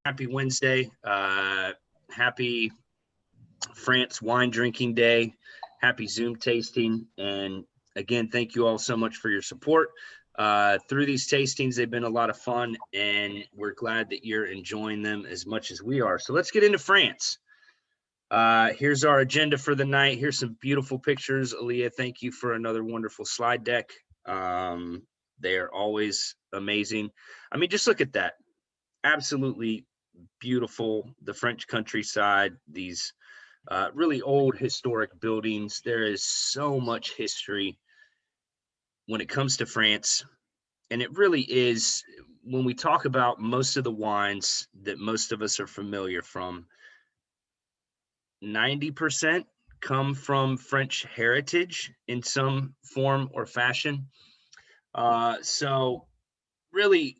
Happy Wednesday. Happy France wine drinking day. Happy Zoom tasting. And again, thank you all so much for your support. Through these tastings, they've been a lot of fun, and we're glad that you're enjoying them as much as we are. So let's get into France. Here's our agenda for the night. Here's some beautiful pictures. Aaliyah, thank you for another wonderful slide deck. They are always amazing. I mean, just look at that. Absolutely beautiful. The French countryside, these really old historic buildings. There is so much history when it comes to France. And it really is, when we talk about most of the wines that most of us are familiar from, 90% come from French heritage in some form or fashion. So really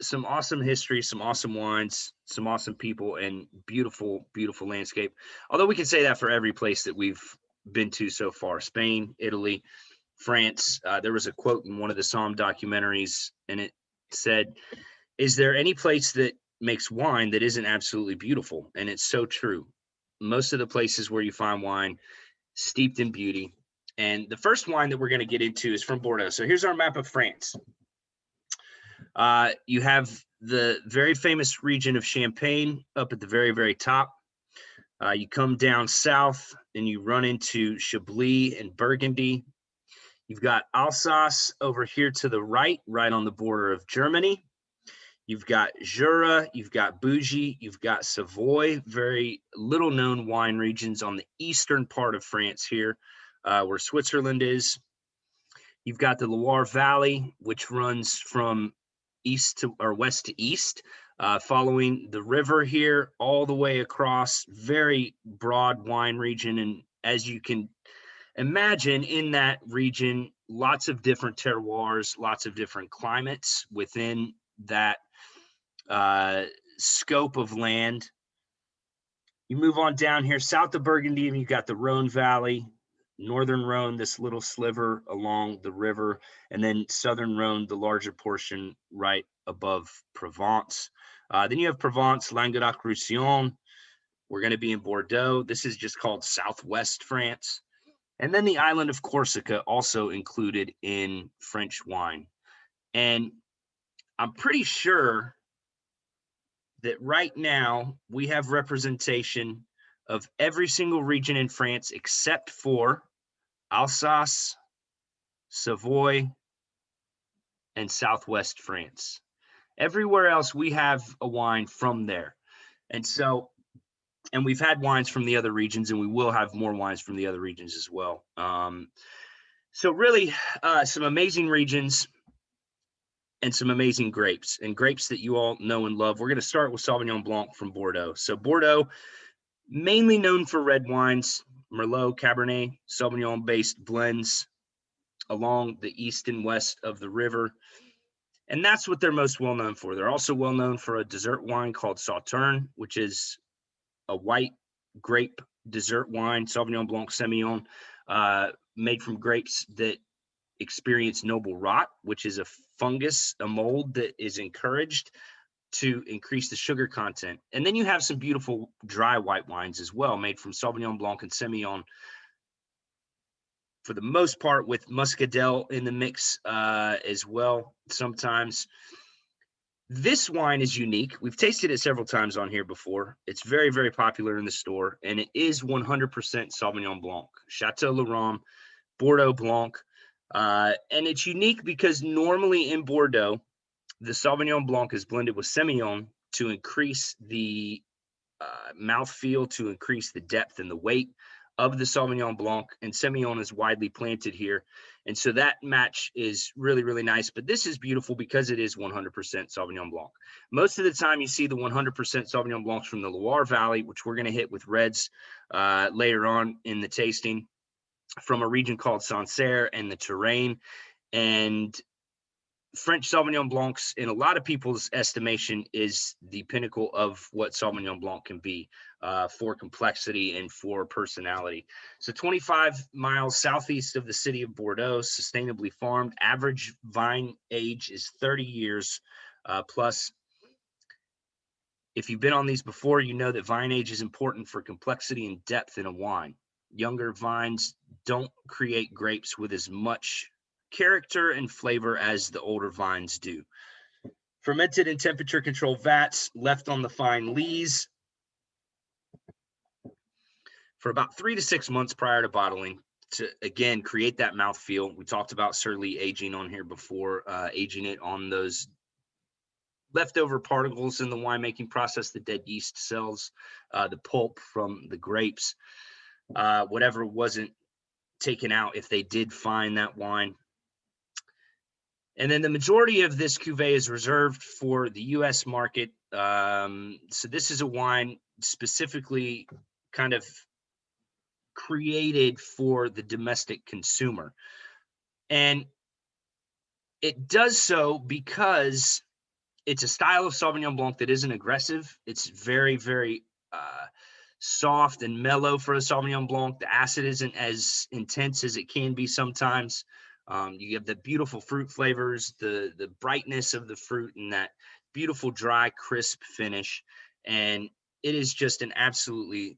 some awesome history, some awesome wines, some awesome people, and beautiful, beautiful landscape. Although we can say that for every place that we've been to so far: Spain, Italy, France. There was a quote in one of the Somme documentaries, and it said, "Is there any place that makes wine that isn't absolutely beautiful?" And it's so true. Most of the places where you find wine steeped in beauty. And the first wine that we're going to get into is from Bordeaux. So here's our map of France. You have the very famous region of Champagne up at the very, very top. You come down south and you run into Chablis and Burgundy. You've got Alsace over here to the right, right on the border of Germany. You've got Jura, you've got Bougie, you've got Savoy, very little known wine regions on the eastern part of France here, where Switzerland is. You've got the Loire Valley, which runs from east to or west to east, following the river here all the way across. Very broad wine region. And as you can imagine, in that region, lots of different terroirs, lots of different climates within that scope of land. You move on down here south of Burgundy, and you've got the Rhone Valley, northern Rhone, this little sliver along the river, and then southern Rhone, the larger portion right above Provence. Then you have Provence, Languedoc-Roussillon. We're going to be in Bordeaux. This is just called Southwest France. And then the island of Corsica, also included in French wine. And I'm pretty sure that right now we have representation of every single region in France except for Alsace, Savoy, and Southwest France. Everywhere else we have a wine from there. And so, and we've had wines from the other regions, and we will have more wines from the other regions as well. So really some amazing regions and some amazing grapes, and grapes that you all know and love. We're going to start with Sauvignon Blanc from Bordeaux. So Bordeaux, mainly known for red wines, Merlot, Cabernet, Sauvignon-based blends along the east and west of the river. And that's what they're most well known for. They're also well known for a dessert wine called Sauterne, which is a white grape dessert wine, Sauvignon Blanc Semillon, made from grapes that experience noble rot, which is a fungus, a mold that is encouraged to increase the sugar content. And then you have some beautiful dry white wines as well, made from Sauvignon Blanc and Semillon, for the most part with muscadel in the mix as well sometimes. This wine is unique. We've tasted it several times on here before. It's very, very popular in the store, and it is 100% Sauvignon Blanc, Chateau Laurent, Bordeaux Blanc. And it's unique because normally in Bordeaux, the Sauvignon Blanc is blended with Semillon to increase the mouthfeel, to increase the depth and the weight of the Sauvignon Blanc, and Semillon is widely planted here. And so that match is really, really nice. But this is beautiful because it is 100% Sauvignon Blanc. Most of the time you see the 100% Sauvignon Blancs from the Loire Valley, which we're going to hit with reds later on in the tasting, from a region called Sancerre and the Touraine. And French Sauvignon Blancs, in a lot of people's estimation, is the pinnacle of what Sauvignon Blanc can be for complexity and for personality. So 25 miles southeast of the city of Bordeaux, sustainably farmed. Average vine age is 30 years plus. If you've been on these before, you know that vine age is important for complexity and depth in a wine. Younger vines don't create grapes with as much character and flavor as the older vines do. Fermented in temperature controlled vats, left on the fine lees for about 3 to 6 months prior to bottling to, again, create that mouthfeel. We talked about surly aging on here before, aging it on those leftover particles in the winemaking process, the dead yeast cells, the pulp from the grapes, whatever wasn't taken out if they did find that wine. And then the majority of this cuvee is reserved for the U.S. market. So this is a wine specifically kind of created for the domestic consumer. And it does so because it's a style of Sauvignon Blanc that isn't aggressive. It's very, very soft and mellow for a Sauvignon Blanc. The acid isn't as intense as it can be sometimes. You have the beautiful fruit flavors, the brightness of the fruit, and that beautiful, dry, crisp finish. And it is just an absolutely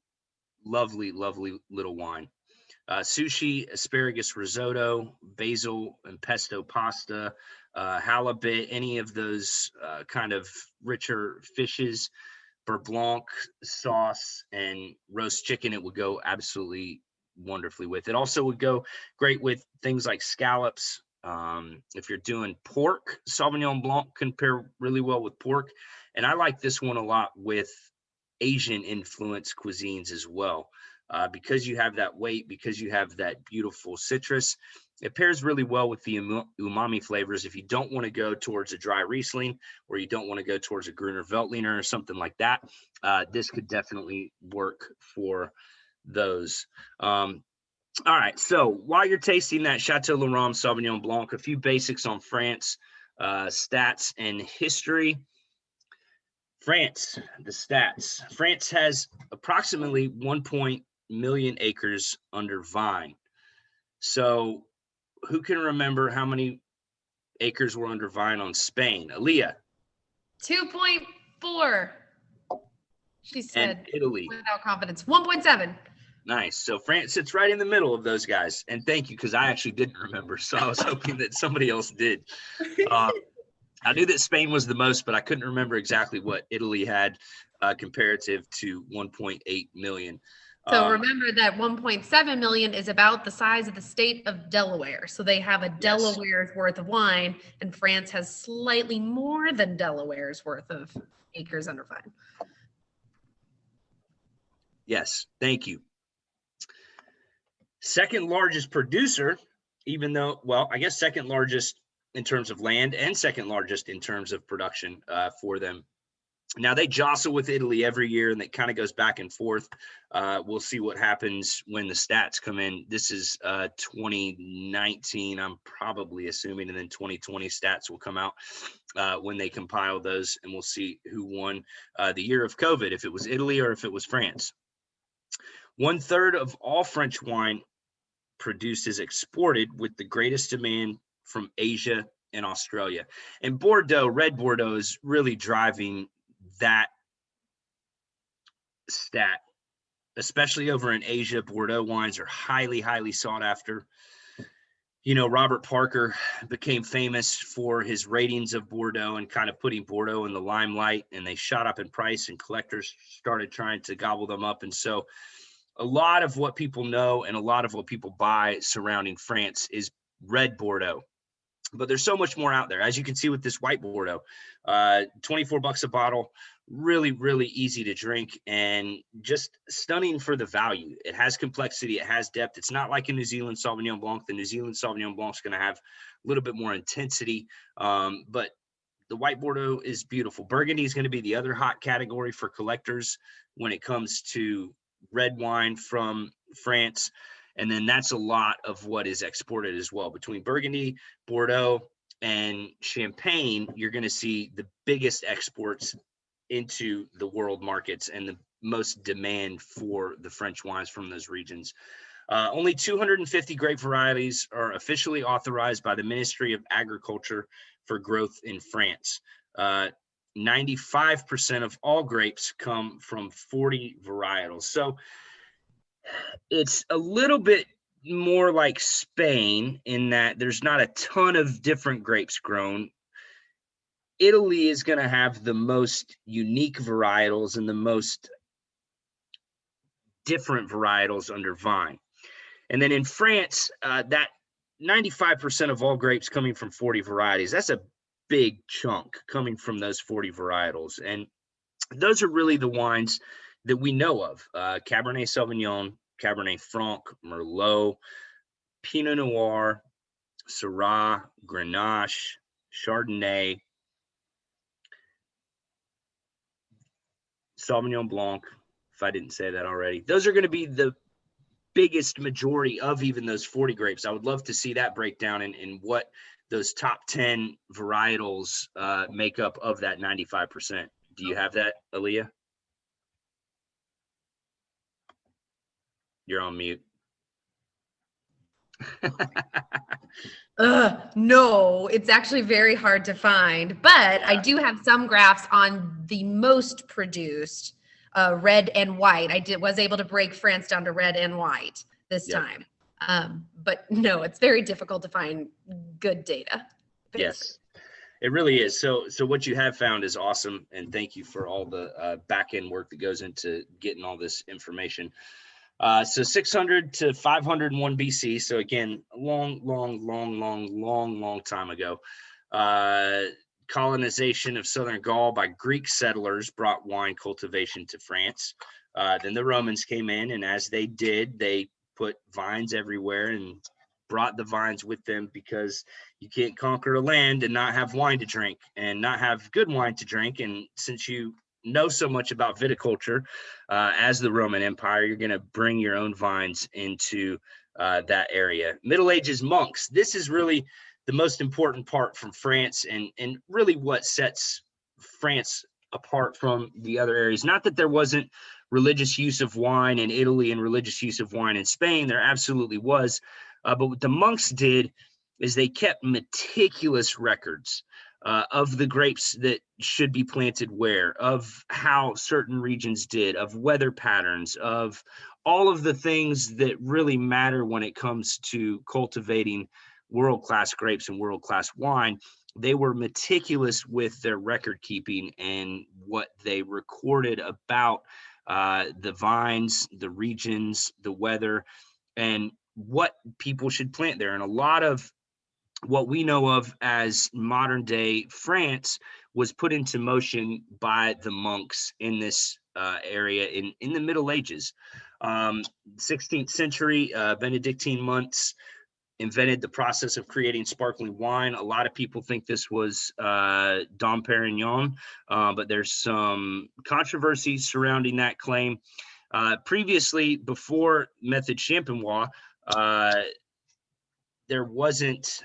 lovely, lovely little wine. Sushi, asparagus risotto, basil and pesto pasta, halibut, any of those kind of richer fishes, beurre blanc sauce, and roast chicken, it would go absolutely wonderfully with. It also would go great with things like scallops. If you're doing pork, Sauvignon Blanc can pair really well with pork. And I like this one a lot with Asian influence cuisines as well. Because you have that weight, because you have that beautiful citrus, it pairs really well with the umami flavors. If you don't want to go towards a dry Riesling, or you don't want to go towards a Gruner Veltliner or something like that, this could definitely work for those. All right, so while you're tasting that Chateau Laurent Sauvignon Blanc, a few basics on France, stats and history. France, the stats. France has approximately 1 million acres under vine. So who can remember how many acres were under vine on Spain? Aaliyah. 2.4. She said. And Italy. Without confidence. 1.7. Nice. So France sits right in the middle of those guys. And thank you, because I actually didn't remember. So I was hoping that somebody else did. I knew that Spain was the most, but I couldn't remember exactly what Italy had comparative to 1.8 million. So remember that 1.7 million is about the size of the state of Delaware. So they have a Delaware's worth of wine, and France has slightly more than Delaware's worth of acres under vine. Yes, thank you. Second largest producer, even though, well, I guess second largest in terms of land and second largest in terms of production for them. Now, they jostle with Italy every year, and it kind of goes back and forth. We'll see what happens when the stats come in. This is 2019, I'm probably assuming, and then 2020 stats will come out when they compile those, and we'll see who won the year of COVID, if it was Italy or if it was France. 1/3 of all French wine produced is exported, with the greatest demand from Asia and Australia. And Bordeaux, red Bordeaux, is really driving that stat, especially over in Asia. Bordeaux wines are highly, highly sought after. You know, Robert Parker became famous for his ratings of Bordeaux and kind of putting Bordeaux in the limelight, and they shot up in price, and collectors started trying to gobble them up. And so a lot of what people know and a lot of what people buy surrounding France is red Bordeaux. But there's so much more out there, as you can see with this white Bordeaux. $24 a bottle, really, really easy to drink, and just stunning for the value. It has complexity, it has depth. It's not like a New Zealand Sauvignon Blanc. The New Zealand Sauvignon Blanc is going to have a little bit more intensity, but the white Bordeaux is beautiful. Burgundy is going to be the other hot category for collectors when it comes to red wine from France. And then that's a lot of what is exported as well. Between Burgundy, Bordeaux, and Champagne, you're going to see the biggest exports into the world markets and the most demand for the French wines from those regions. Only 250 grape varieties are officially authorized by the Ministry of Agriculture for growth in France. 95% of all grapes come from 40 varietals. So it's a little bit more like Spain in that there's not a ton of different grapes grown. Italy is going to have the most unique varietals and the most different varietals under vine. And then in France, that 95% of all grapes coming from 40 varieties, that's a big chunk coming from those 40 varietals. And those are really the wines that we know of. Cabernet Sauvignon, Cabernet Franc, Merlot, Pinot Noir, Syrah, Grenache, Chardonnay, Sauvignon Blanc, if I didn't say that already. Those are going to be the biggest majority of even those 40 grapes. I would love to see that breakdown in what those top 10 varietals make up of that 95%. Do you have that, Aaliyah? You're on mute. No, it's actually very hard to find, but I do have some graphs on the most produced red and white. Was able to break France down to red and white this time. But no, it's very difficult to find good data. Yes, it really is. So what you have found is awesome. And thank you for all the back end work that goes into getting all this information. So 600 to 501 BC. So again, a long time ago. Colonization of southern Gaul by Greek settlers brought wine cultivation to France. Then the Romans came in, and as they did, they put vines everywhere and brought the vines with them, because you can't conquer a land and not have wine to drink and not have good wine to drink. And since you know so much about viticulture as the Roman Empire, you're going to bring your own vines into that area. Middle Ages monks. This is really the most important part from France, and really what sets France apart from the other areas. Not that there wasn't religious use of wine in Italy and religious use of wine in Spain. There absolutely was. But what the monks did is they kept meticulous records of the grapes that should be planted where, of how certain regions did, of weather patterns, of all of the things that really matter when it comes to cultivating world-class grapes and world-class wine. They were meticulous with their record keeping and what they recorded about the vines, the regions, the weather, and what people should plant there. And a lot of what we know of as modern day France was put into motion by the monks in this area in the Middle Ages. 16th century, Benedictine monks invented the process of creating sparkling wine. A lot of people think this was Dom Perignon, but there's some controversy surrounding that claim. Previously, before Method Champenois, there wasn't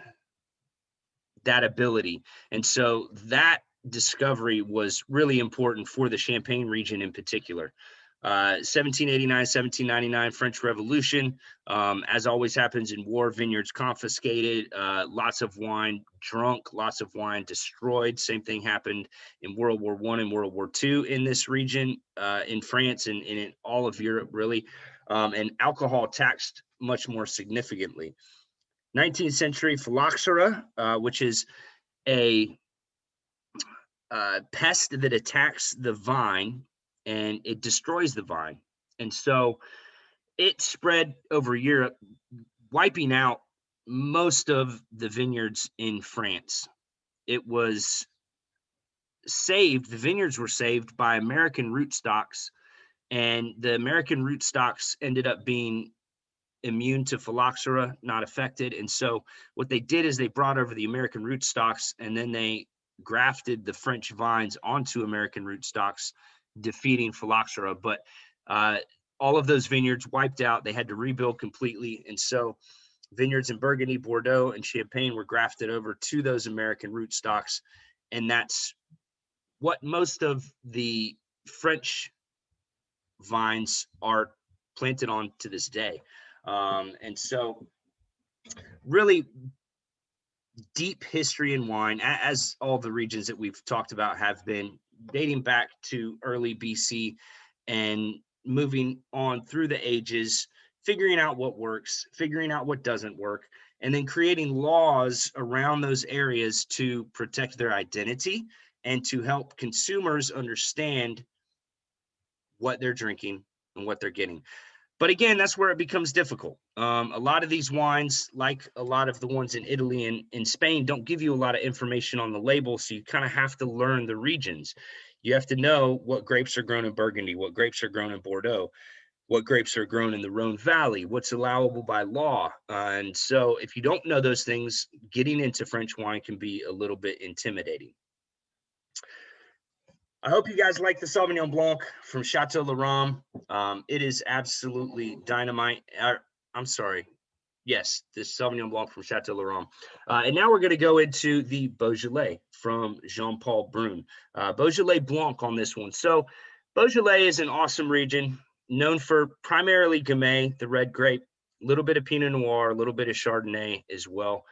that ability. And so that discovery was really important for the Champagne region in particular. 1789, 1799, French Revolution. As always happens in war, vineyards confiscated, lots of wine drunk, lots of wine destroyed. Same thing happened in World War I and World War II in this region, in France and in all of Europe, really. And alcohol taxed much more significantly. 19th century phylloxera, which is a pest that attacks the vine and it destroys the vine. And so it spread over Europe, wiping out most of the vineyards in France. It was saved, the vineyards were saved by American rootstocks, and the American rootstocks ended up being immune to phylloxera, not affected. And so what they did is they brought over the American rootstocks, and then they grafted the French vines onto American rootstocks, defeating phylloxera. But all of those vineyards wiped out. They had to rebuild completely. And so vineyards in Burgundy, Bordeaux, and Champagne were grafted over to those American rootstocks. And that's what most of the French vines are planted on to this day. And so really deep history in wine, as all the regions that we've talked about have been, dating back to early BC and moving on through the ages, figuring out what works, figuring out what doesn't work, and then creating laws around those areas to protect their identity and to help consumers understand what they're drinking and what they're getting. But again, that's where it becomes difficult. A lot of these wines, like a lot of the ones in Italy and in Spain, don't give you a lot of information on the label. So you kind of have to learn the regions. You have to know what grapes are grown in Burgundy, what grapes are grown in Bordeaux, what grapes are grown in the Rhone Valley, what's allowable by law. And so if you don't know those things, getting into French wine can be a little bit intimidating. I hope you guys like the Sauvignon Blanc from Chateau Laurent. It is absolutely dynamite. I'm sorry. Yes, this Sauvignon Blanc from Chateau Laurent. And now we're going to go into the Beaujolais from Jean-Paul Brun. Beaujolais Blanc on this one. So Beaujolais is an awesome region known for primarily Gamay, the red grape, a little bit of Pinot Noir, a little bit of Chardonnay as well.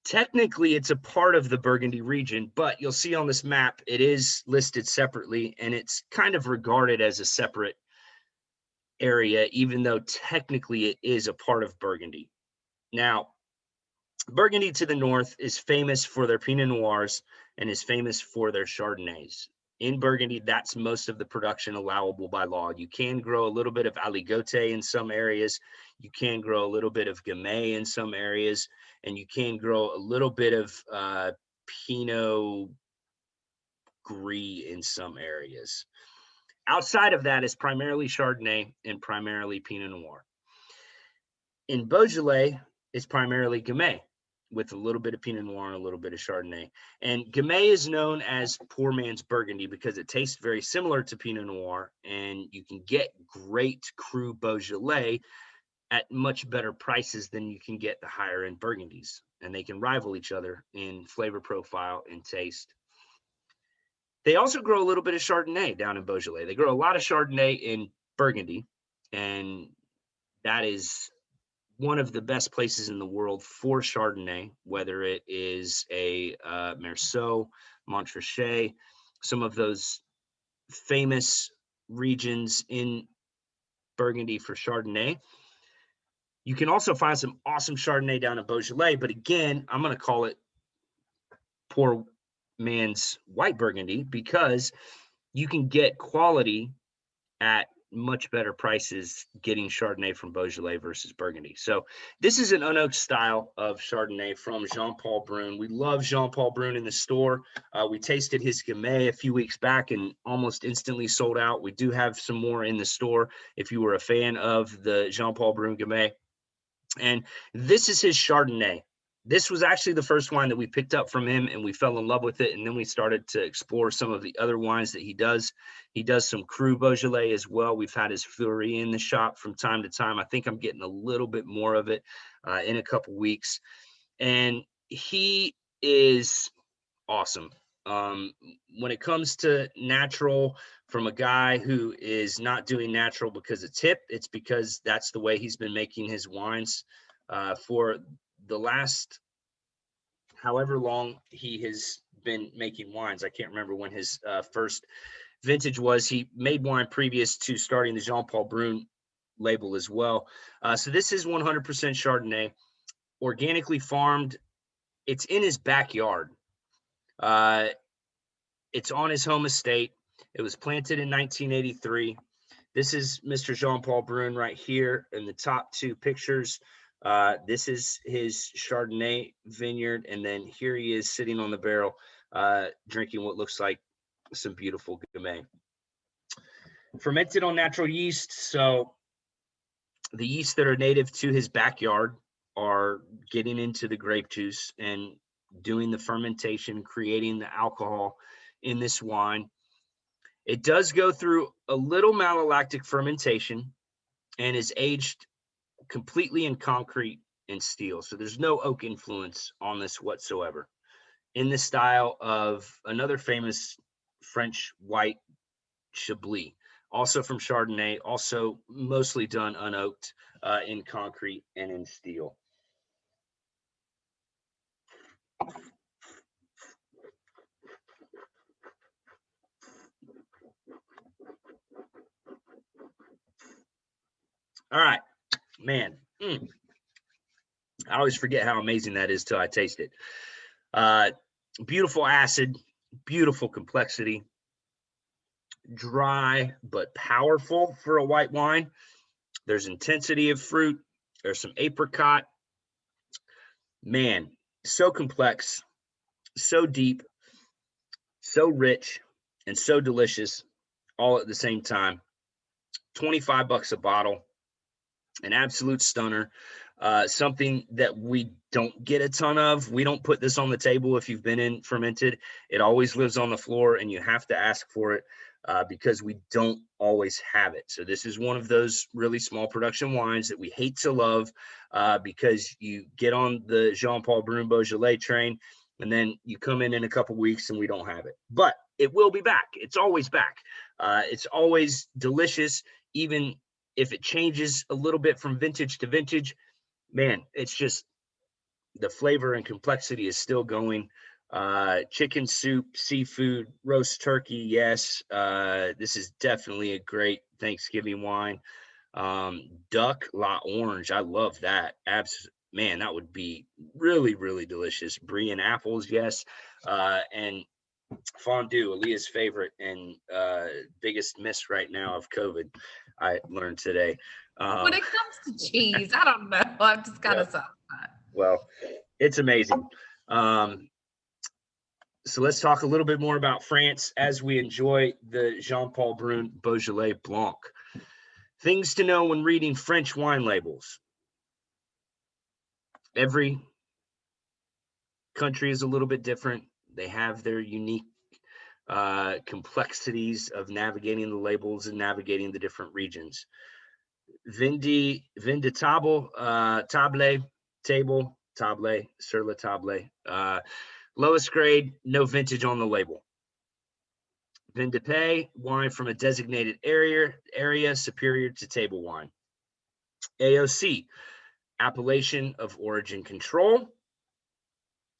Technically, it's a part of the Burgundy region, but you'll see on this map, it is listed separately, and it's kind of regarded as a separate area, even though technically it is a part of Burgundy. Now, Burgundy to the north is famous for their Pinot Noirs and is famous for their Chardonnays. In Burgundy, that's most of the production allowable by law. You can grow a little bit of Aligoté in some areas. You can grow a little bit of Gamay in some areas, and you can grow a little bit of Pinot Gris in some areas. Outside of that is primarily Chardonnay and primarily Pinot Noir. In Beaujolais, it's primarily Gamay, with a little bit of Pinot Noir and a little bit of Chardonnay. And Gamay is known as poor man's Burgundy because it tastes very similar to Pinot Noir, and you can get great cru Beaujolais at much better prices than you can get the higher end Burgundies, and they can rival each other in flavor profile and taste. They also grow a little bit of Chardonnay down in Beaujolais. They grow a lot of Chardonnay in Burgundy, and that is one of the best places in the world for Chardonnay, whether it is a Meursault, Montrachet, some of those famous regions in Burgundy for Chardonnay. You can also find some awesome Chardonnay down in Beaujolais, but again, I'm going to call it poor man's white Burgundy because you can get quality at much better prices getting Chardonnay from Beaujolais versus Burgundy. So this is an unoaked style of Chardonnay from Jean-Paul Brun. We love Jean-Paul Brun in the store. We tasted his Gamay a few weeks back and almost instantly sold out. We do have some more in the store if you were a fan of the Jean-Paul Brun Gamay. And this is his Chardonnay. This was actually the first wine that we picked up from him, and we fell in love with it. And then we started to explore some of the other wines that he does. He does some cru Beaujolais as well. We've had his Fleury in the shop from time to time. I think I'm getting a little bit more of it in a couple weeks. And he is awesome. When it comes to natural, from a guy who is not doing natural because it's hip, it's because that's the way he's been making his wines for the last however long he has been making wines. I can't remember when his first vintage was. He made wine previous to starting the Jean-Paul Brun label as well. So this is 100% Chardonnay, organically farmed. It's in his backyard. It's on his home estate. It was planted in 1983. This is Mr. Jean-Paul Brun right here in the top two pictures. This is his Chardonnay vineyard, and then here he is sitting on the barrel, drinking what looks like some beautiful Gamay. Fermented on natural yeast, so the yeasts that are native to his backyard are getting into the grape juice and doing the fermentation, creating the alcohol in this wine. It does go through a little malolactic fermentation and is aged completely in concrete and steel. So there's no oak influence on this whatsoever. In the style of another famous French white Chablis, also from Chardonnay, also mostly done unoaked in concrete and in steel. All right, man. I always forget how amazing that is till I taste it. Beautiful acid, beautiful complexity, dry but powerful for a white wine. There's intensity of fruit. There's some apricot. Man, so complex, so deep, so rich, and so delicious all at the same time. $25 a bottle, an absolute stunner. Something that we don't get a ton of. We don't put this on the table if you've been in fermented. It always lives on the floor, and you have to ask for it because we don't always have it. So this is one of those really small production wines that we hate to love because you get on the Jean-Paul Brun Beaujolais train, and then you come in a couple weeks and we don't have it. But it will be back. It's always back. It's always delicious, even if it changes a little bit from vintage to vintage. Man, it's just the flavor and complexity is still going. Chicken soup, seafood, roast turkey. Yes, this is definitely a great Thanksgiving wine. Duck La Orange. I love that. Man, that would be really, really delicious. Brie and apples. Yes. And fondue, Aaliyah's favorite and biggest miss right now of COVID, I learned today. When it comes to cheese, I don't know. I've just got to say that. Well, it's amazing. So let's talk a little bit more about France as we enjoy the Jean-Paul Brun Beaujolais Blanc. Things to know when reading French wine labels. Every country is a little bit different. They have their unique complexities of navigating the labels and navigating the different regions. Table, sur la table. Lowest grade, no vintage on the label. Vin de Pays, wine from a designated area superior to table wine. AOC, appellation of origin control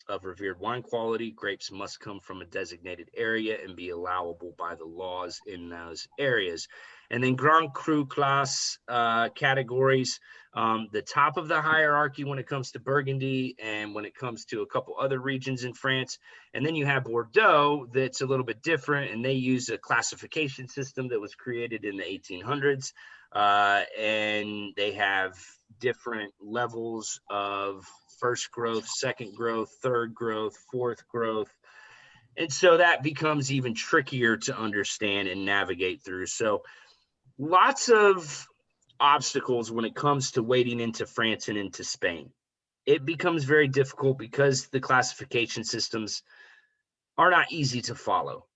of revered wine quality. Grapes must come from a designated area and be allowable by the laws in those areas. And then Grand Cru class categories, the top of the hierarchy when it comes to Burgundy and when it comes to a couple other regions in France. And then you have Bordeaux that's a little bit different, and they use a classification system that was created in the 1800s. And they have different levels of first growth, second growth, third growth, fourth growth. And so that becomes even trickier to understand and navigate through. So lots of obstacles when it comes to wading into France and into Spain. It becomes very difficult because the classification systems are not easy to follow.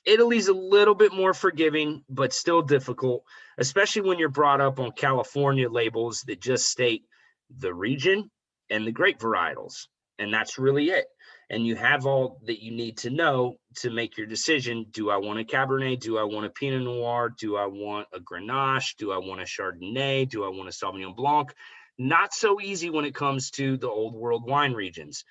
Italy's a little bit more forgiving, but still difficult, especially when you're brought up on California labels that just state the region and the grape varietals. And that's really it. And you have all that you need to know to make your decision. Do I want a Cabernet? Do I want a Pinot Noir? Do I want a Grenache? Do I want a Chardonnay? Do I want a Sauvignon Blanc? Not so easy when it comes to the old world wine regions,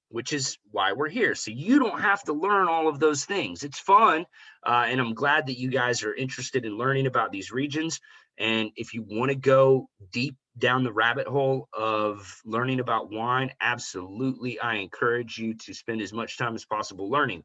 which is why we're here. So you don't have to learn all of those things. It's fun. And I'm glad that you guys are interested in learning about these regions. And if you want to go deep down the rabbit hole of learning about wine, absolutely, I encourage you to spend as much time as possible learning.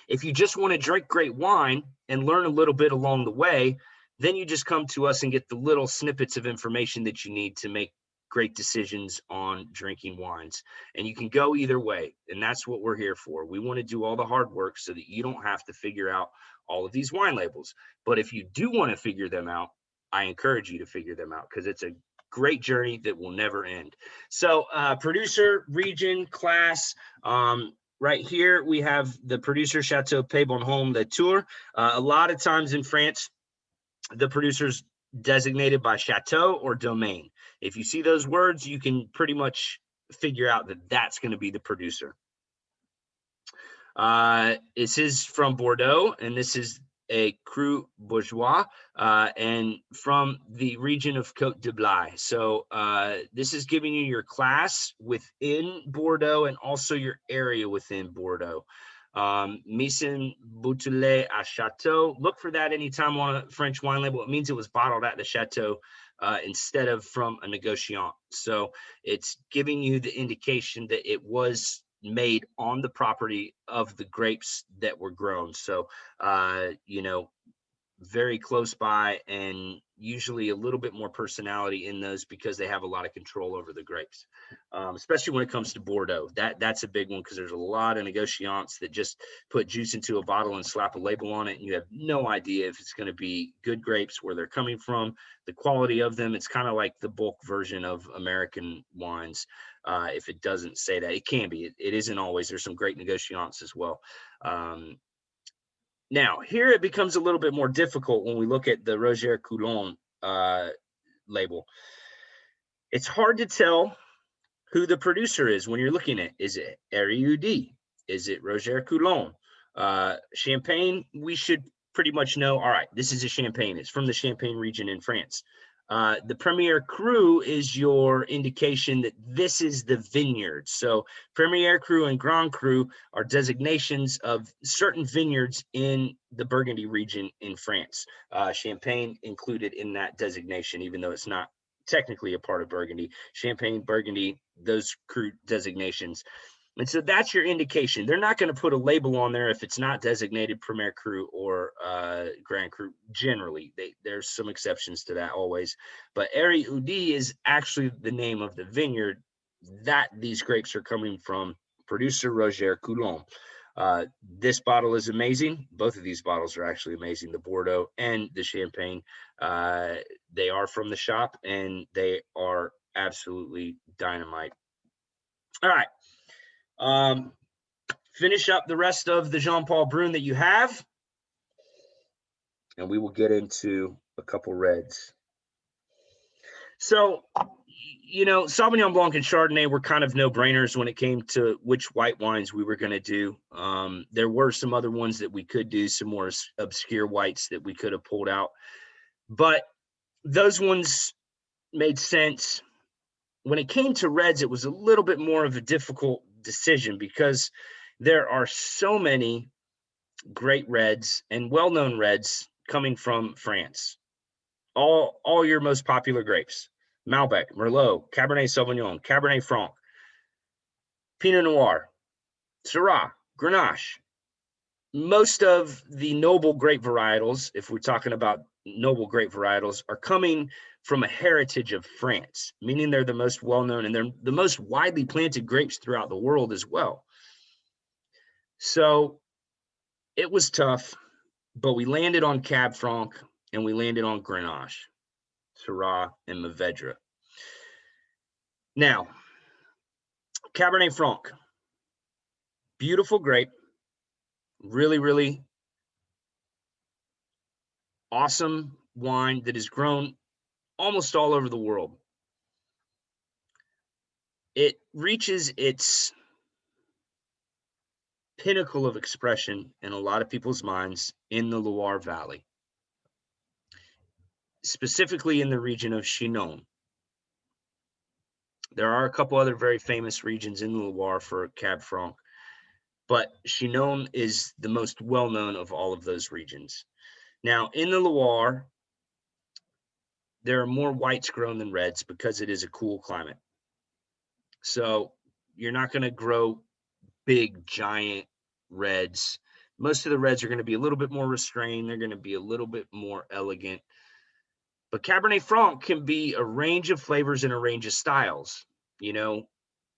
If you just want to drink great wine and learn a little bit along the way, then you just come to us and get the little snippets of information that you need to make great decisions on drinking wines. And you can go either way. And that's what we're here for. We want to do all the hard work so that you don't have to figure out all of these wine labels. But if you do want to figure them out, I encourage you to figure them out because it's a great journey that will never end. So producer, region, class, right here, we have the producer Chateau Pays Bonhomme Latour. A lot of times in France, the producer's designated by chateau or domain. If you see those words, you can pretty much figure out that that's going to be the producer. This is from Bordeaux, and this is a Cru Bourgeois, and from the region of Côte de Blaye. So this is giving you your class within Bordeaux and also your area within Bordeaux. Mise Beaujolais à Chateau. Look for that anytime on a French wine label. It means it was bottled at the Chateau instead of from a negociant. So it's giving you the indication that it was made on the property of the grapes that were grown. So, you know, very close by, and usually a little bit more personality in those because they have a lot of control over the grapes, especially when it comes to Bordeaux. That's a big one because there's a lot of negociants that just put juice into a bottle and slap a label on it, and you have no idea if it's going to be good grapes, where they're coming from, the quality of them. It's kind of like the bulk version of American wines. If it doesn't say that, it can be. It isn't always. There's some great negociants as well. Now, here it becomes a little bit more difficult when we look at the Roger Coulon label. It's hard to tell who the producer is when you're looking at. Is it RUD? Is it Roger Coulon? Champagne, we should pretty much know, all right, this is a Champagne. It's from the Champagne region in France. The Premier Cru is your indication that this is the vineyard. So Premier Cru and Grand Cru are designations of certain vineyards in the Burgundy region in France. Champagne included in that designation, even though it's not technically a part of Burgundy. Champagne, Burgundy, those cru designations. And so that's your indication. They're not going to put a label on there if it's not designated Premier Cru or Grand Cru. Generally, there's some exceptions to that always. But RUD is actually the name of the vineyard that these grapes are coming from, producer Roger Coulon. This bottle is amazing. Both of these bottles are actually amazing, the Bordeaux and the Champagne. They are from the shop, and they are absolutely dynamite. All right. Finish up the rest of the Jean Paul Brun that you have, and we will get into a couple reds. So, you know, Sauvignon Blanc and Chardonnay were kind of no-brainers when it came to which white wines we were going to do. There were some other ones that we could do, some more obscure whites that we could have pulled out, but those ones made sense. When it came to reds, it was a little bit more of a difficult decision because there are so many great reds and well-known reds coming from France. All your most popular grapes: Malbec, Merlot, Cabernet Sauvignon, Cabernet Franc, Pinot Noir, Syrah, Grenache. Most of the noble grape varietals, if we're talking about noble grape varietals, are coming from a heritage of France, meaning they're the most well-known and they're the most widely planted grapes throughout the world as well. So it was tough, but we landed on Cab Franc and we landed on Grenache, Syrah, and Mourvedre. Now, Cabernet Franc, beautiful grape, really, really awesome wine that is grown almost all over the world. It reaches its pinnacle of expression in a lot of people's minds in the Loire Valley, specifically in the region of Chinon. There are a couple other very famous regions in the Loire for Cab Franc, but Chinon is the most well-known of all of those regions. Now, in the Loire, there are more whites grown than reds because it is a cool climate. So you're not going to grow big, giant reds. Most of the reds are going to be a little bit more restrained. They're going to be a little bit more elegant. But Cabernet Franc can be a range of flavors and a range of styles, you know,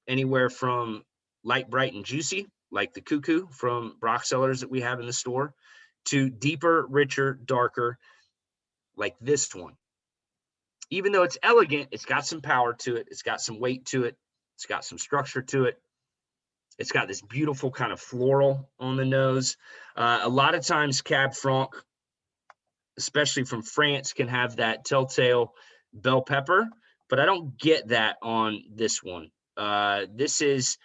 anywhere from light, bright, and juicy, like the Cuckoo from Brock Cellars that we have in the store, to deeper, richer, darker, like this one. Even though it's elegant, it's got some power to it. It's got some weight to it. It's got some structure to it. It's got this beautiful kind of floral on the nose. A lot of times Cab Franc, especially from France, can have that telltale bell pepper, but I don't get that on this one. This is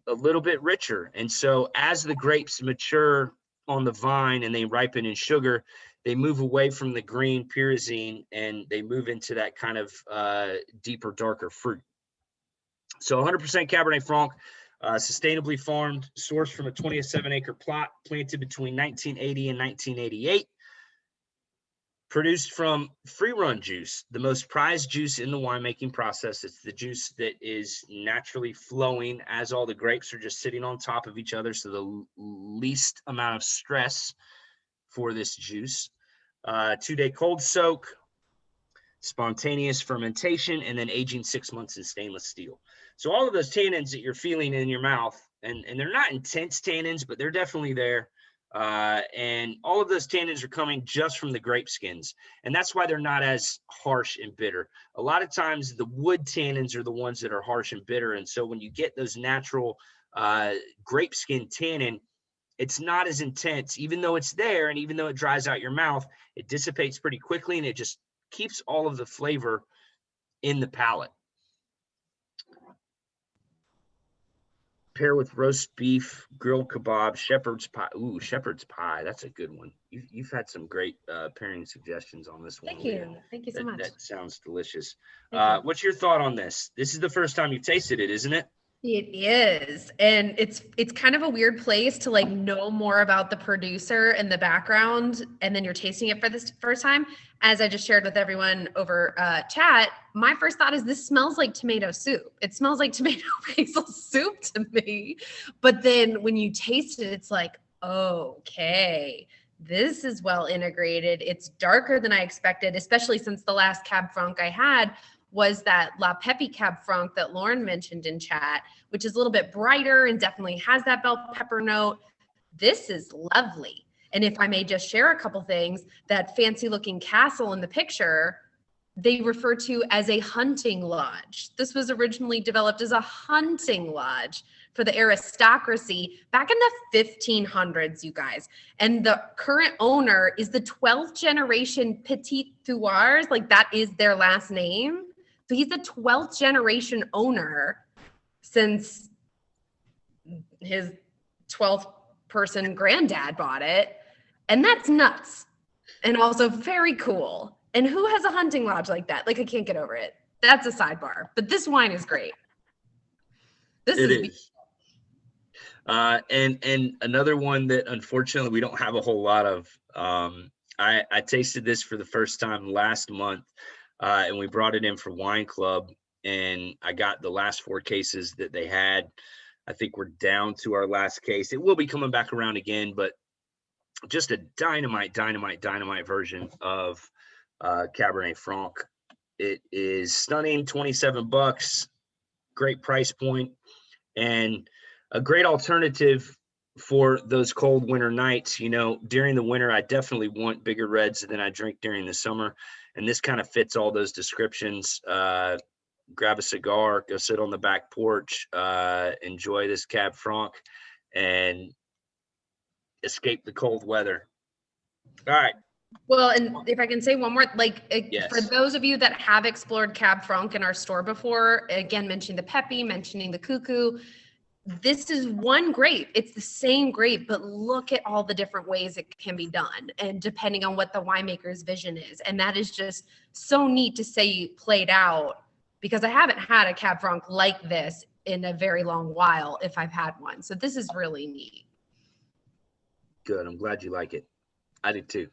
a little bit richer. And so as the grapes mature on the vine and they ripen in sugar, they move away from the green pyrazine and they move into that kind of deeper, darker fruit. So 100% Cabernet Franc. Sustainably farmed, sourced from a 27-acre plot, planted between 1980 and 1988. Produced from free-run juice, the most prized juice in the winemaking process. It's the juice that is naturally flowing as all the grapes are just sitting on top of each other, so the least amount of stress for this juice. 2-day cold soak, spontaneous fermentation, and then aging 6 months in stainless steel. So all of those tannins that you're feeling in your mouth, and they're not intense tannins, but they're definitely there. And all of those tannins are coming just from the grape skins. And that's why they're not as harsh and bitter. A lot of times the wood tannins are the ones that are harsh and bitter. And so when you get those natural grape skin tannin, it's not as intense, even though it's there. And even though it dries out your mouth, it dissipates pretty quickly and it just keeps all of the flavor in the palate. Pair with roast beef, grilled kebab, shepherd's pie. Ooh, shepherd's pie. That's a good one. You've had some great pairing suggestions on this one. Thank you. Thank you so much. That sounds delicious. Thank What's your thought on this? This is the first time you've tasted it, isn't it? It is. And it's kind of a weird place to like know more about the producer and the background. And then you're tasting it for the first time. As I just shared with everyone over chat, my first thought is this smells like tomato soup. It smells like tomato basil soup to me. But then when you taste it, it's like, okay, this is well integrated. It's darker than I expected, especially since the last Cab Franc I had was that La Pepe Cab Franc that Lauren mentioned in chat, which is a little bit brighter and definitely has that bell pepper note. This is lovely. And if I may just share a couple things, that fancy looking castle in the picture, they refer to as a hunting lodge. This was originally developed as a hunting lodge for the aristocracy back in the 1500s, you guys. And the current owner is the 12th generation Petit Thuars, like that is their last name. So he's the 12th generation owner since his 12th person granddad bought it. And that's nuts. And also very cool. And who has a hunting lodge like that? Like, I can't get over it. That's a sidebar. But this wine is great. This is. And another one that unfortunately we don't have a whole lot of. I tasted this for the first time last month, and we brought it in for Wine Club, and I got the last 4 cases that they had. I think we're down to our last case. It will be coming back around again, but just a dynamite version of Cabernet Franc. It is stunning, $27, great price point, and a great alternative for those cold winter nights. You know, during the winter, I definitely want bigger reds than I drink during the summer, and this kind of fits all those descriptions. Grab a cigar, go sit on the back porch, enjoy this Cab Franc, and escape the cold weather. All right. Well, and if I can say one more, like Yes. For those of you that have explored Cab Franc in our store before, again, mentioning the Pepe, mentioning the Cuckoo, this is one grape. It's the same grape, but look at all the different ways it can be done, and depending on what the winemaker's vision is. And that is just so neat to say played out, because I haven't had a Cab Franc like this in a very long while, if I've had one. So this is really neat. Good. I'm glad you like it. I did too.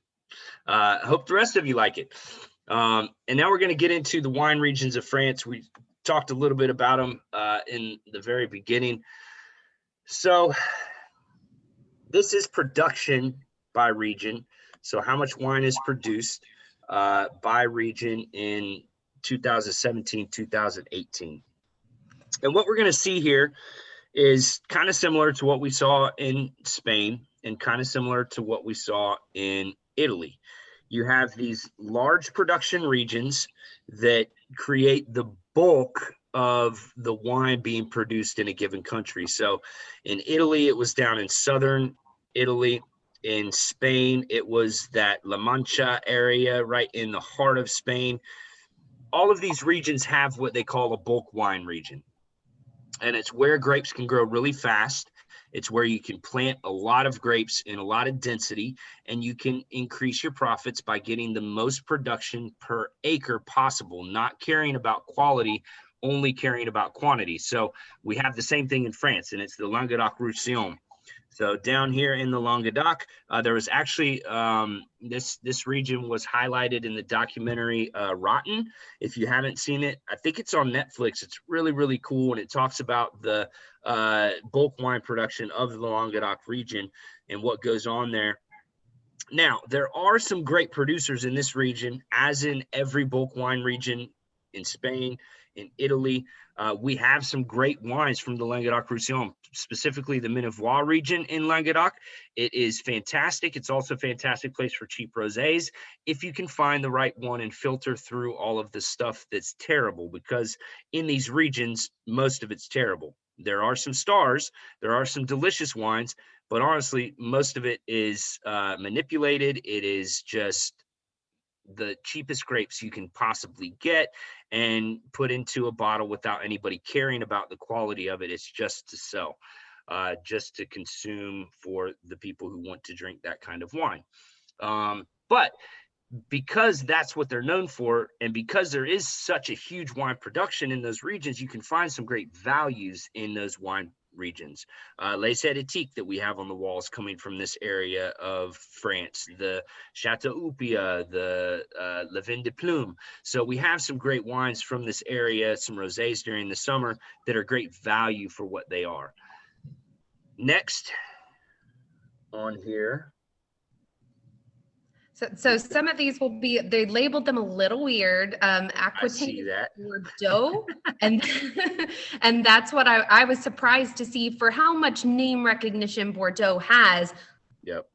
I hope the rest of you like it. And now we're going to get into the wine regions of France. We talked a little bit about them in the very beginning. So this is production by region. So how much wine is produced by region in 2017, 2018. And what we're going to see here is kind of similar to what we saw in Spain and kind of similar to what we saw in Italy. You have these large production regions that create the bulk of the wine being produced in a given country. So in Italy, it was down in southern Italy. In Spain, it was that La Mancha area right in the heart of Spain. All of these regions have what they call a bulk wine region. And it's where grapes can grow really fast. It's where you can plant a lot of grapes in a lot of density, and you can increase your profits by getting the most production per acre possible, not caring about quality, only caring about quantity. So we have the same thing in France, and it's the Languedoc-Roussillon. So down here in the Languedoc, there was actually this region was highlighted in the documentary Rotten. If you haven't seen it, I think it's on Netflix. It's really, really cool, and it talks about the bulk wine production of the Languedoc region and what goes on there. Now, there are some great producers in this region, as in every bulk wine region in Spain, in Italy. We have some great wines from the Languedoc-Roussillon, specifically the Minervois region in Languedoc. It is fantastic. It's also a fantastic place for cheap rosés if you can find the right one and filter through all of the stuff that's terrible, because in these regions, most of it's terrible. There are some stars, there are some delicious wines, but honestly, most of it is manipulated. It is just the cheapest grapes you can possibly get and put into a bottle without anybody caring about the quality of it. It's just to sell, just to consume for the people who want to drink that kind of wine. But because that's what they're known for, and because there is such a huge wine production in those regions, you can find some great values in those wine regions. Les Hérétiques that we have on the walls coming from this area of France, the Chateau Upia, the Le Vin de Plume. So we have some great wines from this area, some rosés during the summer that are great value for what they are. Next on here. So some of these will be, they labeled them a little weird. I see that. Bordeaux. and and that's what I was surprised to see for how much name recognition Bordeaux has. Yep.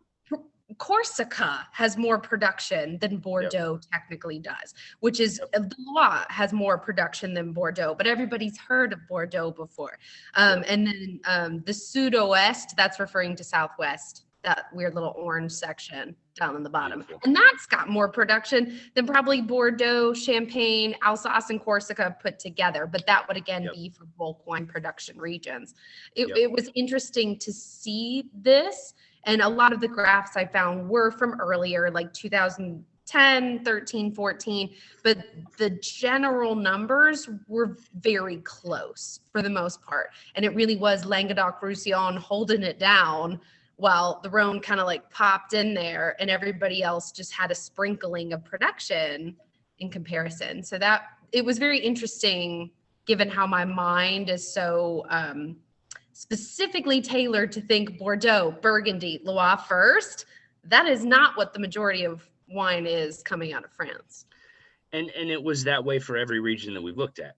Corsica has more production than Bordeaux technically does, which is Loire has more production than Bordeaux, but everybody's heard of Bordeaux before. And then the Sud-Ouest, that's referring to Southwest, that weird little orange section down in the bottom. Beautiful. And that's got more production than probably Bordeaux, Champagne, Alsace, and Corsica put together. But that would again be for bulk wine production regions. It was interesting to see this. And a lot of the graphs I found were from earlier, like 2010, 13, 14. But the general numbers were very close for the most part. And it really was Languedoc-Roussillon holding it down, while the Rhone kind of like popped in there and everybody else just had a sprinkling of production in comparison. So that it was very interesting, given how my mind is so specifically tailored to think Bordeaux, Burgundy, Loire first. That is not what the majority of wine is coming out of France. And it was that way for every region that we've looked at.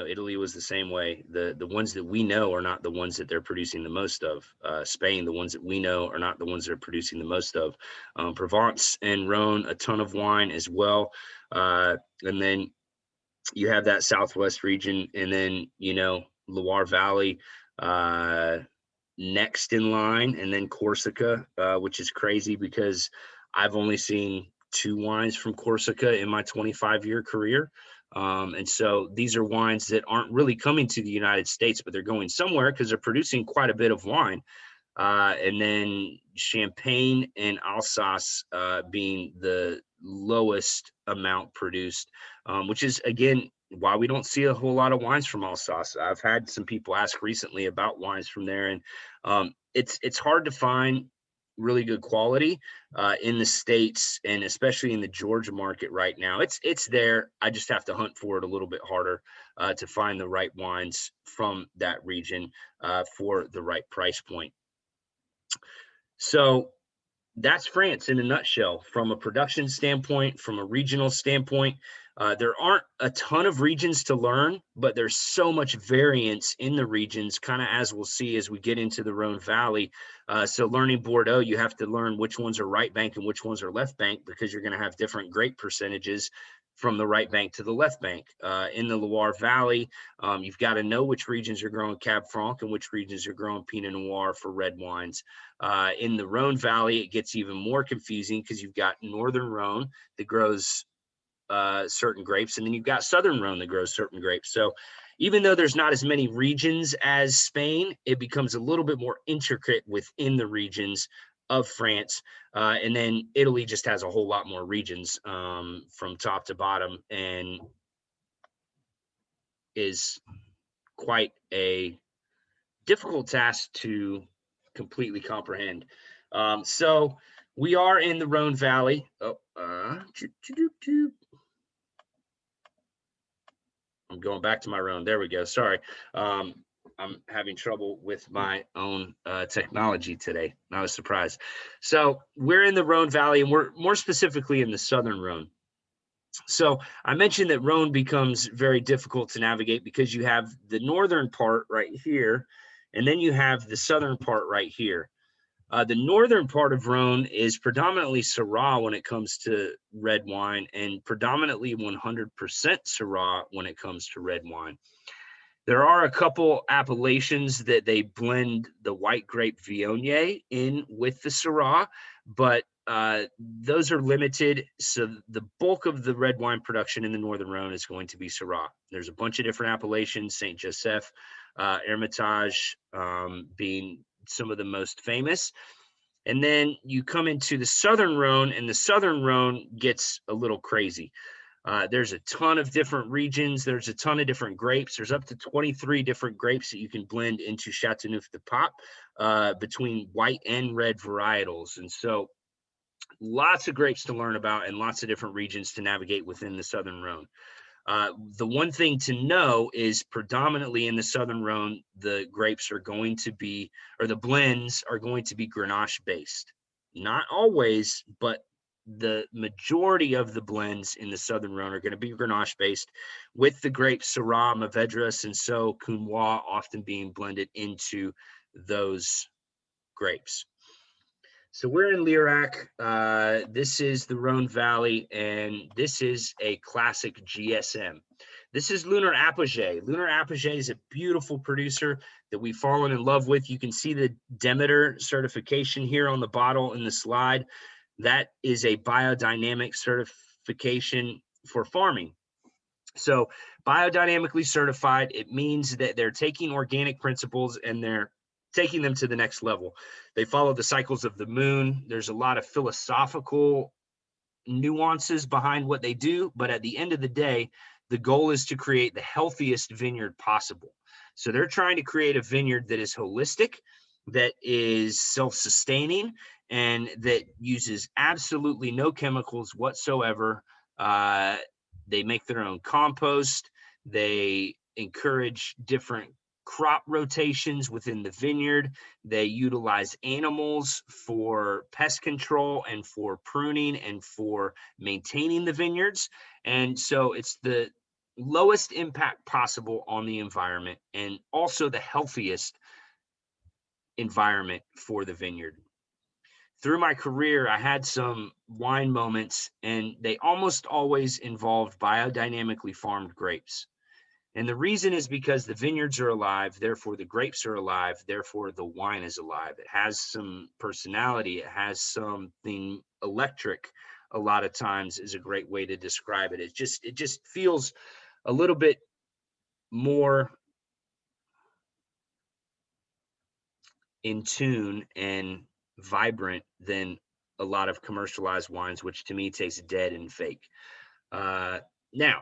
Italy was the same way. The ones that we know are not the ones that they're producing the most of. Spain, the ones that we know are not the ones they're producing the most of. Provence and Rhone, a ton of wine as well. And then you have that Southwest region, and then, Loire Valley next in line, and then Corsica, which is crazy because I've only seen 2 wines from Corsica in my 25-year career. And so these are wines that aren't really coming to the United States, but they're going somewhere because they're producing quite a bit of wine. And then Champagne and Alsace being the lowest amount produced, which is, again, why we don't see a whole lot of wines from Alsace. I've had some people ask recently about wines from there, and it's hard to find really good quality in the States, and especially in the Georgia market right now. It's there. I just have to hunt for it a little bit harder to find the right wines from that region for the right price point. So that's France in a nutshell. From a production standpoint, from a regional standpoint, there aren't a ton of regions to learn, but there's so much variance in the regions, kind of as we'll see as we get into the Rhone Valley. So learning Bordeaux, you have to learn which ones are right bank and which ones are left bank, because you're going to have different grape percentages from the right bank to the left bank. In the Loire Valley, you've got to know which regions are growing Cab Franc and which regions are growing Pinot Noir for red wines. In the Rhone Valley, it gets even more confusing because you've got Northern Rhone that grows certain grapes, and then you've got Southern Rhone that grows certain grapes. So even though there's not as many regions as Spain, it becomes a little bit more intricate within the regions of France. And then Italy just has a whole lot more regions from top to bottom. And is quite a difficult task to completely comprehend. So we are in the Rhone Valley. Oh, I'm going back to my Rhone. There we go. Sorry. I'm having trouble with my own technology today. I was surprised. So we're in the Rhone Valley, and we're more specifically in the southern Rhone. So I mentioned that Rhone becomes very difficult to navigate because you have the northern part right here, and then you have the southern part right here. The northern part of Rhone is predominantly Syrah when it comes to red wine, and predominantly 100% Syrah when it comes to red wine. There are a couple appellations that they blend the white grape Viognier in with the Syrah, but those are limited. So the bulk of the red wine production in the Northern Rhone is going to be Syrah. There's a bunch of different appellations, Saint Joseph, Hermitage being some of the most famous. And then you come into the Southern Rhone, and the Southern Rhone gets a little crazy. There's a ton of different regions. There's a ton of different grapes. There's up to 23 different grapes that you can blend into Châteauneuf-du-Pape between white and red varietals. And so lots of grapes to learn about and lots of different regions to navigate within the Southern Rhone. The one thing to know is predominantly in the Southern Rhone, the grapes are going to be, or the blends are going to be Grenache based. Not always, but the majority of the blends in the Southern Rhone are going to be Grenache based, with the grapes Syrah, Mourvedre, Cinsault, Counois often being blended into those grapes. So we're in Lirac. This is the Rhone Valley, and this is a classic GSM. This is Lunar Apogee. Lunar Apogee is a beautiful producer that we've fallen in love with. You can see the Demeter certification here on the bottle in the slide. That is a biodynamic certification for farming. So biodynamically certified, it means that they're taking organic principles and they're taking them to the next level. They follow the cycles of the moon. There's a lot of philosophical nuances behind what they do, but at the end of the day, the goal is to create the healthiest vineyard possible. So they're trying to create a vineyard that is holistic, that is self-sustaining, and that uses absolutely no chemicals whatsoever. They make their own compost. They encourage different crop rotations within the vineyard. They utilize animals for pest control and for pruning and for maintaining the vineyards. And so it's the lowest impact possible on the environment and also the healthiest environment for the vineyard. Through my career, I had some wine moments, and they almost always involved biodynamically farmed grapes. And the reason is because the vineyards are alive, therefore the grapes are alive, therefore the wine is alive. It has some personality. It has something electric. A lot of times is a great way to describe it. It just feels a little bit more in tune and vibrant than a lot of commercialized wines, which to me taste dead and fake. Now,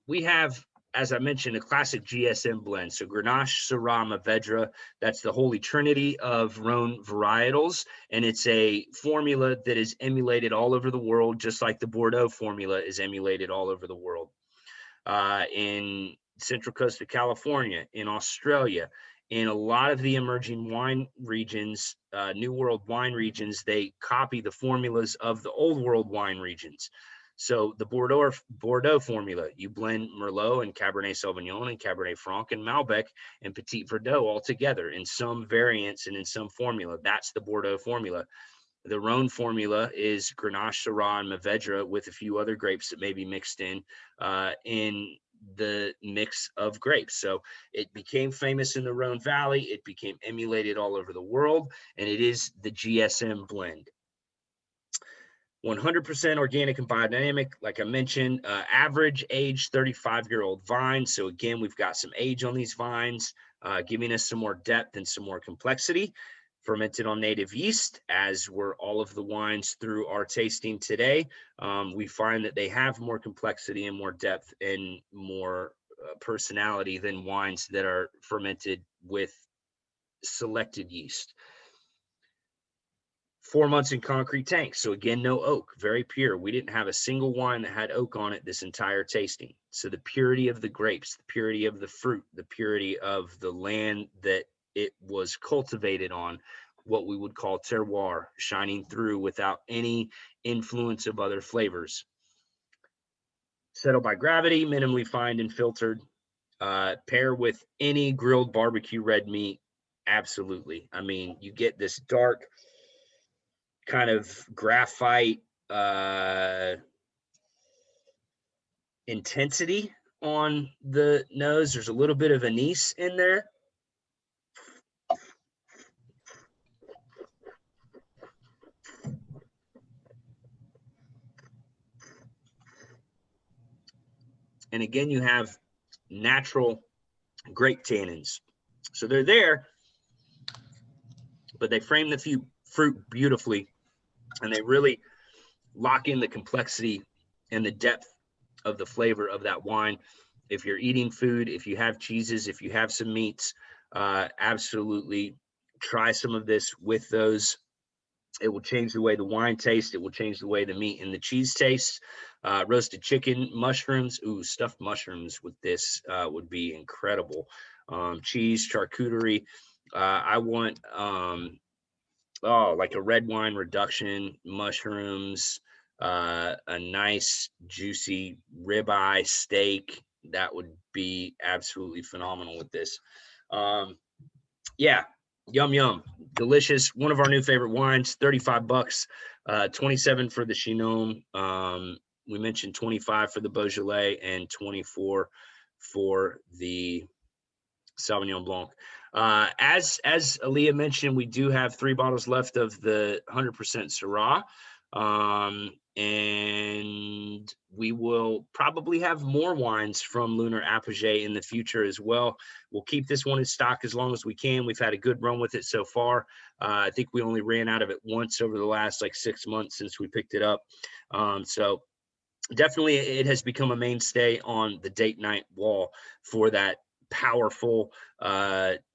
we have, as I mentioned, a classic GSM blend. So Grenache, Syrah, Mourvedre, that's the holy trinity of Rhone varietals. And it's a formula that is emulated all over the world, just like the Bordeaux formula is emulated all over the world. In Central Coast of California, in Australia, in a lot of the emerging wine regions, New World wine regions, they copy the formulas of the Old World wine regions. So the Bordeaux formula, you blend Merlot and Cabernet Sauvignon and Cabernet Franc and Malbec and Petit Verdot all together in some variants and in some formula. That's the Bordeaux formula. The Rhone formula is Grenache, Syrah, and Mourvedre with a few other grapes that may be mixed in the mix of grapes. So it became famous in the Rhone Valley. It became emulated all over the world, and it is the GSM blend. 100% organic and biodynamic, like I mentioned, average age 35-year-old vine. So again, we've got some age on these vines, giving us some more depth and some more complexity. Fermented on native yeast, as were all of the wines through our tasting today. We find that they have more complexity and more depth and more personality than wines that are fermented with selected yeast. 4 months in concrete tanks. So again, no oak, very pure. We didn't have a single wine that had oak on it this entire tasting. So the purity of the grapes, the purity of the fruit, the purity of the land that it was cultivated on, what we would call terroir, shining through without any influence of other flavors. Settled by gravity, minimally fined and filtered. Pair with any grilled barbecue red meat. Absolutely. I mean, you get this dark kind of graphite intensity on the nose. There's a little bit of anise in there. And again, you have natural grape tannins. So they're there, but they frame the fruit beautifully, and they really lock in the complexity and the depth of the flavor of that wine. If you're eating food, if you have cheeses, if you have some meats, absolutely try some of this with those. It will change the way the wine tastes. It will change the way the meat and the cheese tastes. Roasted chicken, mushrooms. Ooh, stuffed mushrooms with this would be incredible. Cheese, charcuterie. I want like a red wine reduction, mushrooms, a nice juicy ribeye steak. That would be absolutely phenomenal with this. Yeah, yum, delicious. One of our new favorite wines, $35, 27 for the Chinon. We mentioned 25 for the Beaujolais and 24 for the Sauvignon Blanc. As Aaliyah mentioned, we do have 3 bottles left of the 100% Syrah. And we will probably have more wines from Lunar Apogee in the future as well. We'll keep this one in stock as long as we can. We've had a good run with it so far. I think we only ran out of it once over the last 6 months since we picked it up. So definitely it has become a mainstay on the date night wall for that powerful,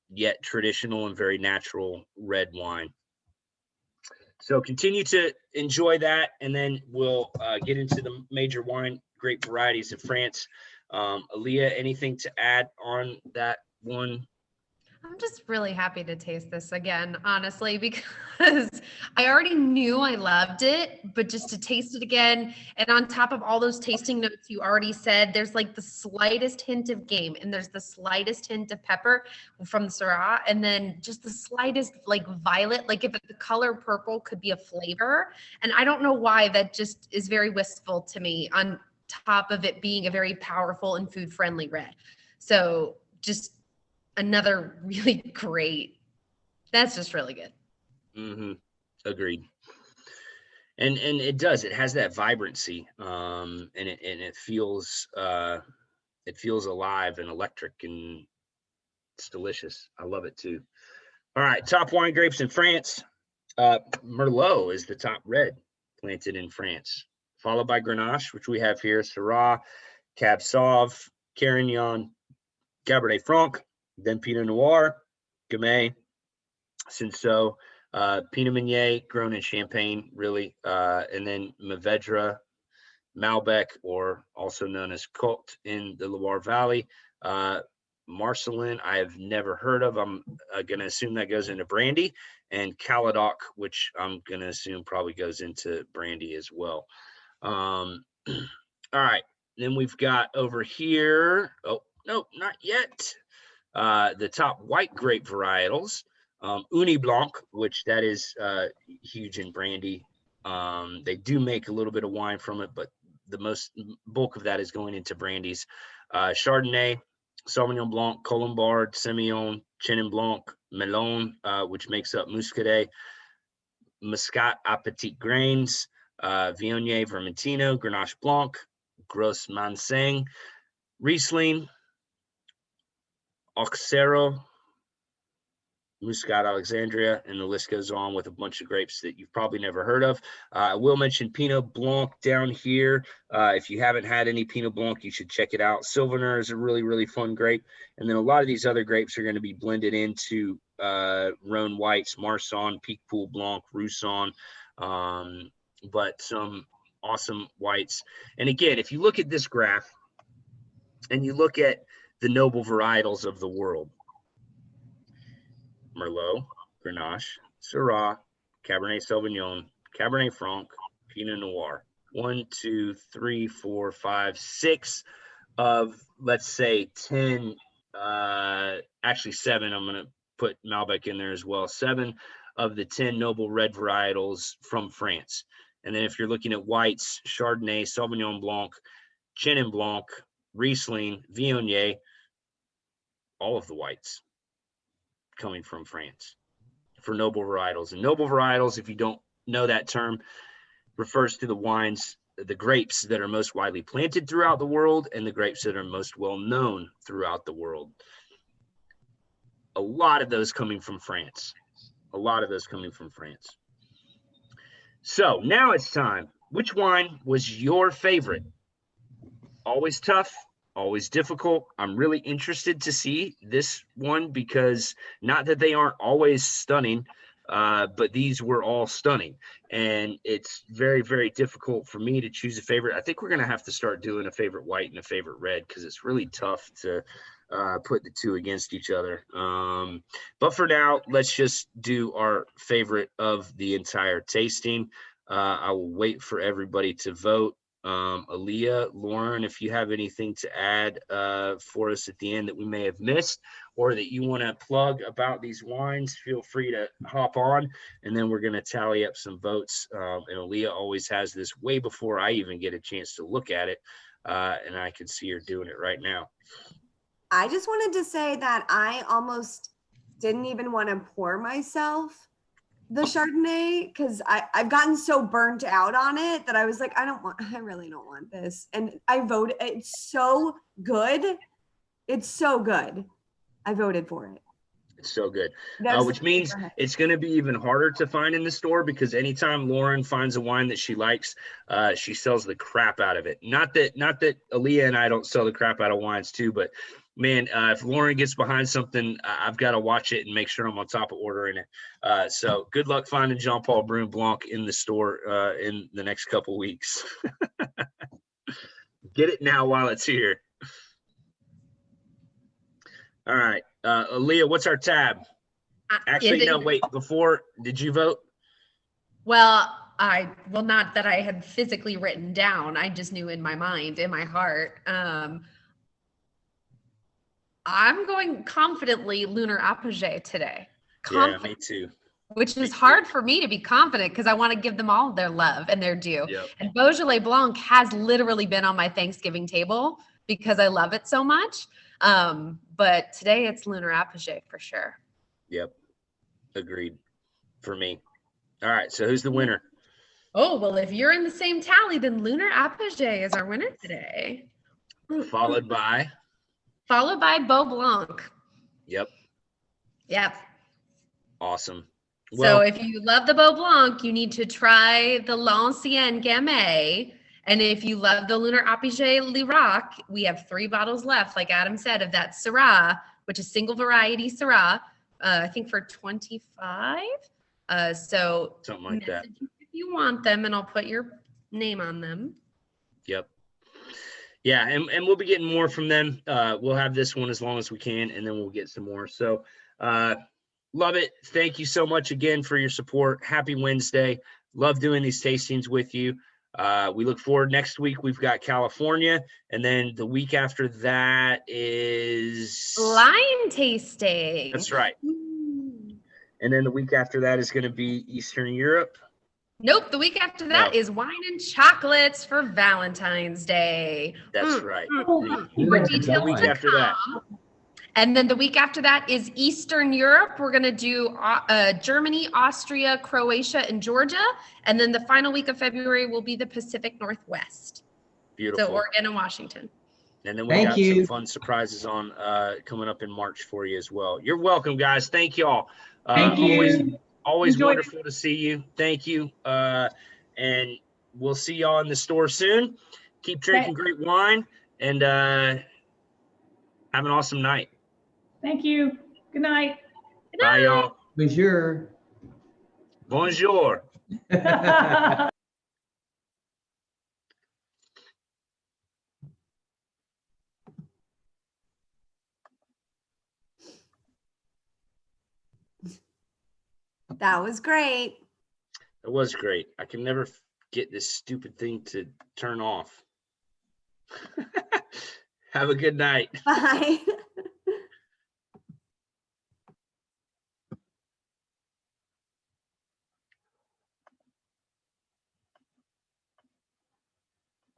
yet traditional and very natural red wine. So continue to enjoy that, and then we'll get into the major wine grape varieties of France. Aaliyah, anything to add on that one? I'm just really happy to taste this again, honestly, because I already knew I loved it, but just to taste it again, and on top of all those tasting notes you already said, there's the slightest hint of game, and there's the slightest hint of pepper from the Syrah, and then just the slightest violet, if the color purple could be a flavor. And I don't know why that just is very wistful to me, on top of it being a very powerful and food-friendly red. So just another really great. That's just really good. Mm-hmm. Agreed. And it does. It has that vibrancy, and it feels alive and electric, and it's delicious. I love it too. All right, top wine grapes in France. Merlot is the top red planted in France, followed by Grenache, which we have here, Syrah, Cab Sauv, Carignan, Cabernet Franc, then Pinot Noir, Gamay, Cinsault, Pinot Meunier, grown in Champagne, really, and then Mourvedre, Malbec, or also known as Côte in the Loire Valley. Marcelin, I have never heard of. I'm going to assume that goes into brandy, and Caladoc, which I'm going to assume probably goes into brandy as well. All right, then we've got over here. Oh, no, not yet. The top white grape varietals, Uni Blanc, which that is huge in brandy. They do make a little bit of wine from it, but the bulk of that is going into brandies. Chardonnay, Sauvignon Blanc, Colombard, Semillon, Chenin Blanc, Melon, which makes up Muscadet, Muscat à Petit Grains, Viognier Vermentino, Grenache Blanc, Gros Manseng, Riesling, Auxerrois, Muscat Alexandria, and the list goes on with a bunch of grapes that you've probably never heard of. I will mention Pinot Blanc down here. If you haven't had any Pinot Blanc, you should check it out. Sylvaner is a really, really fun grape. And then a lot of these other grapes are going to be blended into Rhone whites, Marsanne, Picpoul Blanc, Roussanne, but some awesome whites. And again, if you look at this graph and you look at the noble varietals of the world, Merlot, Grenache, Syrah, Cabernet Sauvignon, Cabernet Franc, Pinot Noir. 1, 2, 3, 4, 5, 6 of, let's say, 10, actually 7. I'm going to put Malbec in there as well. 7 of the 10 noble red varietals from France. And then if you're looking at whites, Chardonnay, Sauvignon Blanc, Chenin Blanc, Riesling, Viognier, all of the whites coming from France for noble varietals. And noble varietals, if you don't know that term, refers to the wines, the grapes that are most widely planted throughout the world and the grapes that are most well known throughout the world. A lot of those coming from France. So now it's time. Which wine was your favorite? Always tough, always difficult. I'm really interested to see this one because not that they aren't always stunning, but these were all stunning. And it's very, very difficult for me to choose a favorite. I think we're going to have to start doing a favorite white and a favorite red because it's really tough to put the two against each other. But for now, let's just do our favorite of the entire tasting. I will wait for everybody to vote. Aaliyah, Lauren, if you have anything to add for us at the end that we may have missed or that you want to plug about these wines, feel free to hop on, and then we're going to tally up some votes. And Aaliyah always has this way before I even get a chance to look at it, and I can see her doing it right now. I just wanted to say that I almost didn't even want to pour myself the Chardonnay because I've gotten so burnt out on it that I was like, I really don't want this. And I voted. It's so good. It's so good. I voted for it. It's so good, which means it's going to be even harder to find in the store because anytime Lauren finds a wine that she likes, she sells the crap out of it. Not that Aaliyah and I don't sell the crap out of wines too, but man, if Lauren gets behind something, I've got to watch it and make sure I'm on top of ordering it. So good luck finding Jean-Paul Brune Blanc in the store in the next couple weeks. Get it now while it's here. All right. Aaliyah, what's our tab? Actually, no, wait. Before, did you vote? Well, not that I had physically written down. I just knew in my mind, in my heart. I'm going confidently Lunar Apogee today. Yeah, me too. Which is hard for me to be confident because I want to give them all their love and their due. Yep. And Beaujolais Blanc has literally been on my Thanksgiving table because I love it so much. But today it's Lunar Apogee for sure. Yep. Agreed. For me. All right. So who's the winner? Oh, well, if you're in the same tally, then Lunar Apogee is our winner today. Followed by Beau Blanc. Yep. Awesome. Well, so if you love the Beau Blanc, you need to try the L'Ancienne Gamay. And if you love the Lunar Apogee Lirac, we have 3 bottles left, like Adam said, of that Syrah, which is single variety Syrah, I think for $25. So something like that. If you want them, and I'll put your name on them. Yep. Yeah, and we'll be getting more from them. We'll have this one as long as we can, and then we'll get some more. So love it. Thank you so much again for your support. Happy Wednesday. Love doing these tastings with you. We look forward. Next week, we've got California, and then the week after that is wine tasting. That's right. And then the week after that is going to be Eastern Europe. Nope. The week after that is wine and chocolates for Valentine's Day. That's right. More details week after that. And then the week after that is Eastern Europe. We're going to do Germany, Austria, Croatia, and Georgia. And then the final week of February will be the Pacific Northwest. Beautiful. So Oregon and Washington. And then we Thank got you. some fun surprises on coming up in March for you as well. You're welcome, guys. Thank y'all. Thank you. Always Enjoy. wonderful to see you. Thank you. And we'll see y'all in the store soon. Keep drinking great wine and have an awesome night. Thank you. Good night. Bye, y'all. Bonjour. Bonjour. That was great. It was great. I can never get this stupid thing to turn off. Have a good night. Bye.